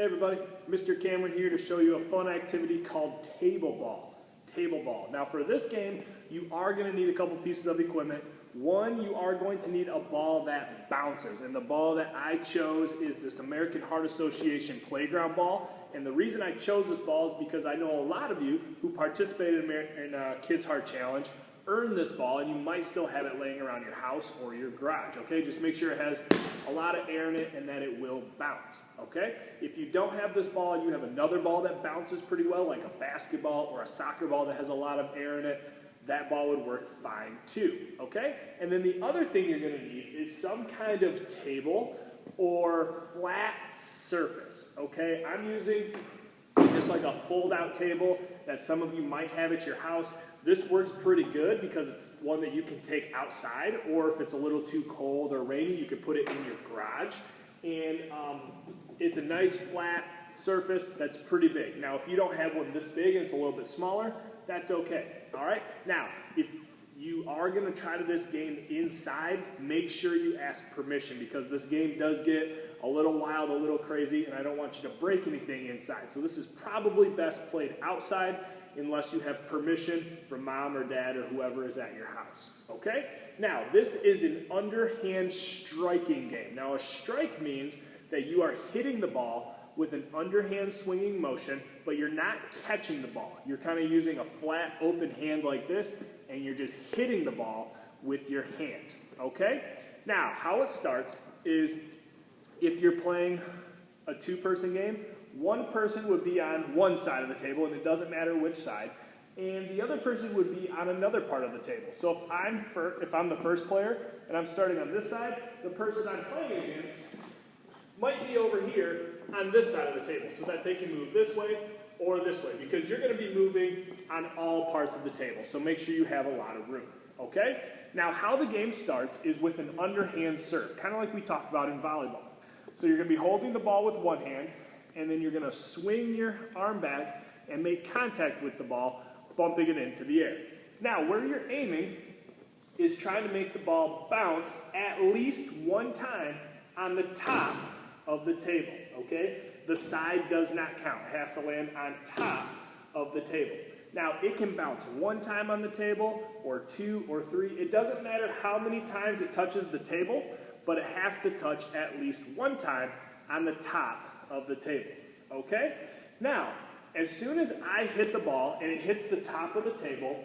Hey everybody, Mr. Cameron here to show you a fun activity called table ball. Table ball. Now for this game, you are going to need a couple pieces of equipment. One, you are going to need a ball that bounces, and the ball that I chose is this American Heart Association playground ball. And the reason I chose this ball is because I know a lot of you who participated in Kids Heart Challenge earned this ball, and you might still have it laying around your house or your garage, okay? Just make sure it has a lot of air in it and that it will bounce, okay? If you don't have this ball and you have another ball that bounces pretty well, like a basketball or a soccer ball that has a lot of air in it, that ball would work fine too, okay? And then the other thing you're gonna need is some kind of table or flat surface, okay? I'm using just like a fold-out table that some of you might have at your house. This works pretty good because it's one that you can take outside, or if it's a little too cold or rainy, you can put it in your garage. And it's a nice flat surface that's pretty big. Now, if you don't have one this big and it's a little bit smaller, that's okay, all right? Now, if you are gonna try this game inside, make sure you ask permission because this game does get a little wild, a little crazy, and I don't want you to break anything inside. So this is probably best played outside unless you have permission from mom or dad or whoever is at your house, okay? Now, this is an underhand striking game. Now, a strike means that you are hitting the ball with an underhand swinging motion, but you're not catching the ball. You're kind of using a flat, open hand like this, and you're just hitting the ball with your hand, okay? Now, how it starts is if you're playing a two-person game, one person would be on one side of the table, and it doesn't matter which side, and the other person would be on another part of the table. So if I'm the first player and I'm starting on this side, the person I'm playing against might be over here on this side of the table so that they can move this way or this way because you're going to be moving on all parts of the table. So make sure you have a lot of room, okay? Now how the game starts is with an underhand serve, kind of like we talked about in volleyball. So you're going to be holding the ball with one hand, and then you're going to swing your arm back and make contact with the ball, bumping it into the air. Now, where you're aiming is trying to make the ball bounce at least one time on the top of the table, okay? The side does not count. It has to land on top of the table. Now, it can bounce one time on the table, or two, or three. It doesn't matter how many times it touches the table, but it has to touch at least one time on the top of the table, okay? Now, as soon as I hit the ball and it hits the top of the table,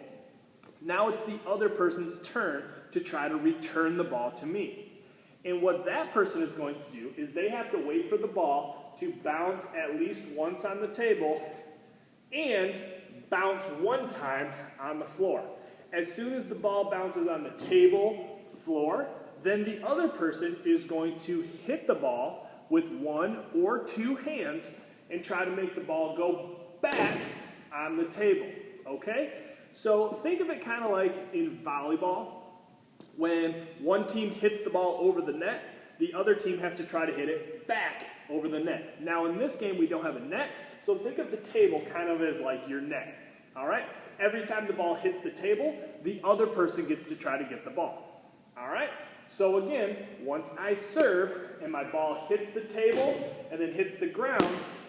now it's the other person's turn to try to return the ball to me. And what that person is going to do is they have to wait for the ball to bounce at least once on the table and bounce one time on the floor. As soon as the ball bounces on the table, floor, then the other person is going to hit the ball with one or two hands and try to make the ball go back on the table, okay? So think of it kind of like in volleyball. When one team hits the ball over the net, the other team has to try to hit it back over the net. Now in this game, we don't have a net, so think of the table kind of as like your net, all right? Every time the ball hits the table, the other person gets to try to get the ball, all right? So again, once I serve and my ball hits the table and then hits the ground,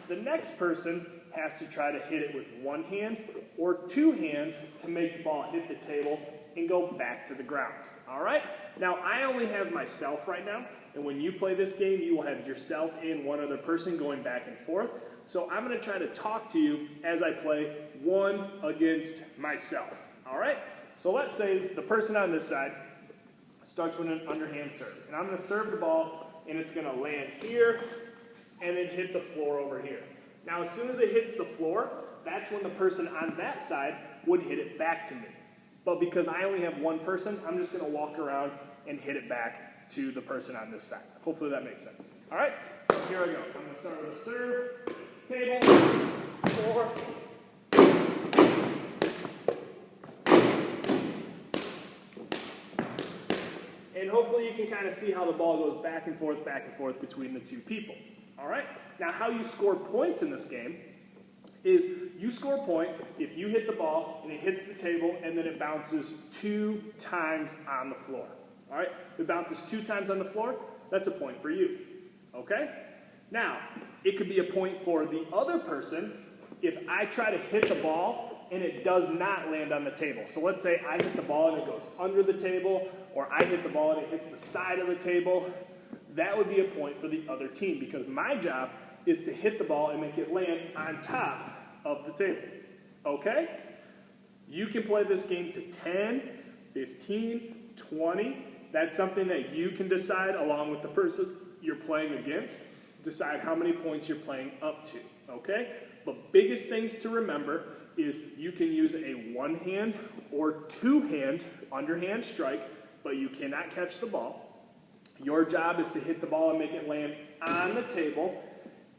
the next person has to try to hit it with one hand or two hands to make the ball hit the table and go back to the ground. All right? Now, I only have myself right now, and when you play this game, you will have yourself and one other person going back and forth. So I'm going to try to talk to you as I play one against myself. All right? So let's say the person on this side starts with an underhand serve. And I'm going to serve the ball, and it's going to land here and then hit the floor over here. Now, as soon as it hits the floor, that's when the person on that side would hit it back to me. But because I only have one person, I'm just going to walk around and hit it back to the person on this side. Hopefully that makes sense. All right? So here I go. I'm going to start with a serve, table, floor, and hopefully you can kind of see how the ball goes back and forth between the two people. All right? Now, how you score points in this game is you score a point if you hit the ball and it hits the table and then it bounces 2 times on the floor. All right? If it bounces 2 times on the floor, that's a point for you. Okay? Now, it could be a point for the other person if I try to hit the ball and it does not land on the table. So let's say I hit the ball and it goes under the table, or I hit the ball and it hits the side of the table. That would be a point for the other team because my job is to hit the ball and make it land on top of the table. Okay? You can play this game to 10, 15, 20. That's something that you can decide along with the person you're playing against. Decide how many points you're playing up to. Okay? But biggest things to remember is you can use a one-hand or two-hand underhand strike, but you cannot catch the ball. Your job is to hit the ball and make it land on the table,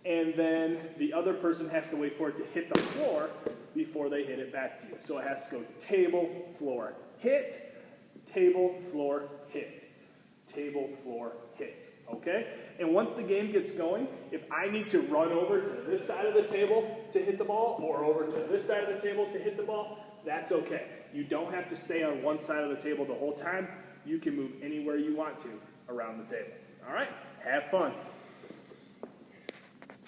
and then the other person has to wait for it to hit the floor before they hit it back to you. So it has to go table, floor, hit, table, floor, hit, table, floor, hit, okay? And once the game gets going, if I need to run over to this side of the table to hit the ball or over to this side of the table to hit the ball, that's okay. You don't have to stay on one side of the table the whole time. You can move anywhere you want to around the table. All right? Have fun.